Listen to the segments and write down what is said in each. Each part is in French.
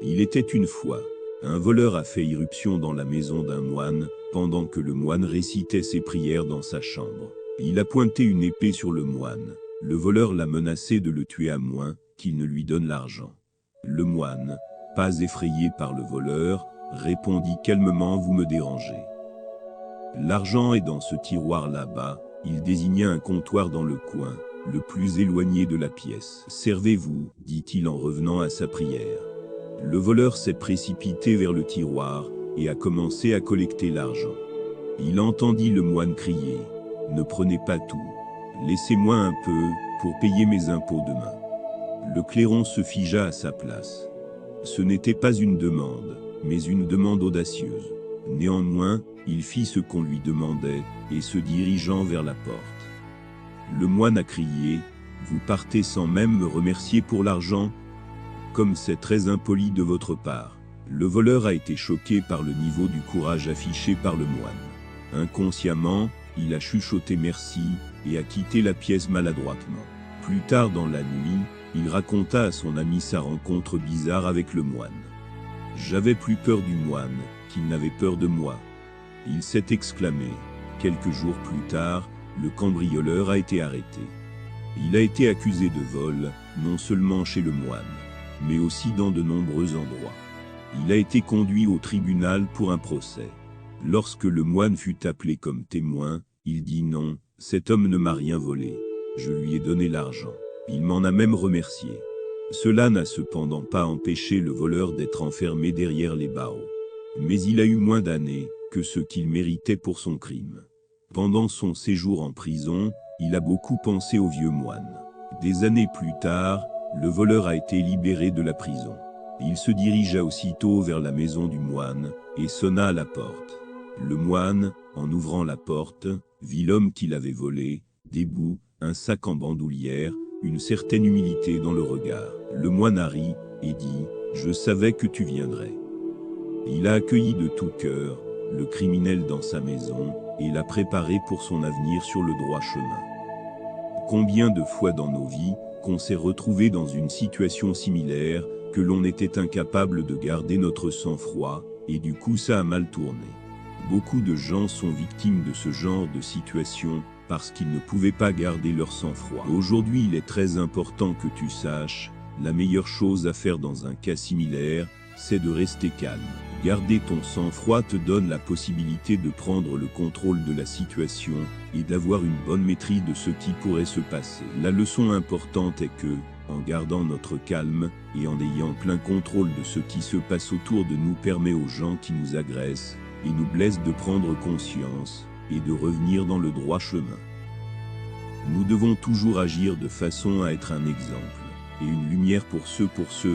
Il était une fois, un voleur a fait irruption dans la maison d'un moine, pendant que le moine récitait ses prières dans sa chambre. Il a pointé une épée sur le moine. Le voleur l'a menacé de le tuer à moins qu'il ne lui donne l'argent. Le moine, pas effrayé par le voleur, répondit calmement: vous me dérangez. L'argent est dans ce tiroir là-bas. Il désigna un comptoir dans le coin, le plus éloigné de la pièce. Servez-vous, dit-il en revenant à sa prière. Le voleur s'est précipité vers le tiroir et a commencé à collecter l'argent. Il entendit le moine crier: ne prenez pas tout, laissez-moi un peu pour payer mes impôts demain. Le clairon se figea à sa place. Ce n'était pas une demande, mais une demande audacieuse. Néanmoins, il fit ce qu'on lui demandait et se dirigeant vers la porte. Le moine a crié: vous partez sans même me remercier pour l'argent? Comme c'est très impoli de votre part. Le voleur a été choqué par le niveau du courage affiché par le moine. Inconsciemment, il a chuchoté merci et a quitté la pièce maladroitement. Plus tard dans la nuit, il raconta à son ami sa rencontre bizarre avec le moine. J'avais plus peur du moine qu'il n'avait peur de moi. Il s'est exclamé. Quelques jours plus tard, le cambrioleur a été arrêté. Il a été accusé de vol, non seulement chez le moine, mais aussi dans de nombreux endroits. Il a été conduit au tribunal pour un procès. Lorsque le moine fut appelé comme témoin, il dit: non, cet homme ne m'a rien volé. Je lui ai donné l'argent. Il m'en a même remercié. Cela n'a cependant pas empêché le voleur d'être enfermé derrière les barreaux. Mais il a eu moins d'années que ce qu'il méritait pour son crime. Pendant son séjour en prison, il a beaucoup pensé au vieux moine. Des années plus tard, le voleur a été libéré de la prison. Il se dirigea aussitôt vers la maison du moine et sonna à la porte. Le moine, en ouvrant la porte, vit l'homme qu'il avait volé, debout, un sac en bandoulière, une certaine humilité dans le regard. Le moine a ri et dit: je savais que tu viendrais. Il a accueilli de tout cœur le criminel dans sa maison et l'a préparé pour son avenir sur le droit chemin. Combien de fois dans nos vies qu'on s'est retrouvé dans une situation similaire, que l'on était incapable de garder notre sang-froid, et du coup ça a mal tourné. Beaucoup de gens sont victimes de ce genre de situation, parce qu'ils ne pouvaient pas garder leur sang-froid. Aujourd'hui, il est très important que tu saches, la meilleure chose à faire dans un cas similaire, c'est de rester calme. Garder ton sang-froid te donne la possibilité de prendre le contrôle de la situation et d'avoir une bonne maîtrise de ce qui pourrait se passer. La leçon importante est que, en gardant notre calme et en ayant plein contrôle de ce qui se passe autour de nous, permet aux gens qui nous agressent et nous blessent de prendre conscience et de revenir dans le droit chemin. Nous devons toujours agir de façon à être un exemple et une lumière pour ceux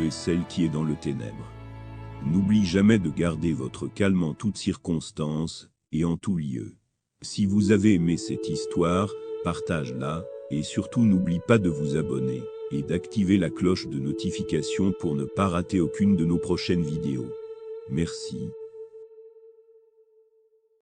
et celles qui est dans le ténèbre. N'oublie jamais de garder votre calme en toutes circonstances et en tout lieu. Si vous avez aimé cette histoire, partage-la et surtout n'oublie pas de vous abonner et d'activer la cloche de notification pour ne pas rater aucune de nos prochaines vidéos. Merci.